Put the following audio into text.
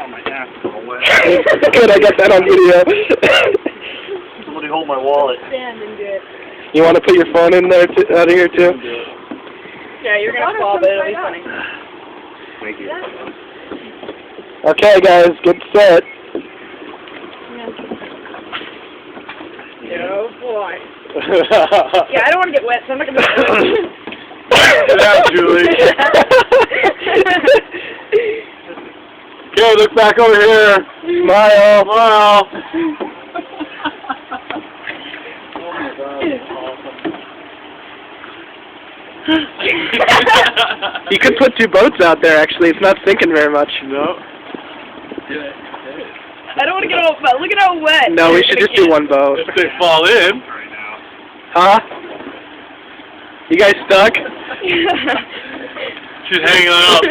Oh, my ass is all wet. Good, I got that on video. Somebody hold my wallet. Stand and do it. You want to put your phone in there, out of here too? Yeah, you're gonna fall, but it'll be funny. Thank you. Okay, guys, get set. Oh boy. Yeah, I don't want to get wet, so I'm not gonna get wet. Get out, Julie. Okay, look back over here. Smile. Smile. You could put 2 boats out there, actually. It's not sinking very much. No. I don't want to get all wet. Look at how wet. No, we should just do 1 boat. If they fall in. Huh? You guys stuck? She's hanging on up.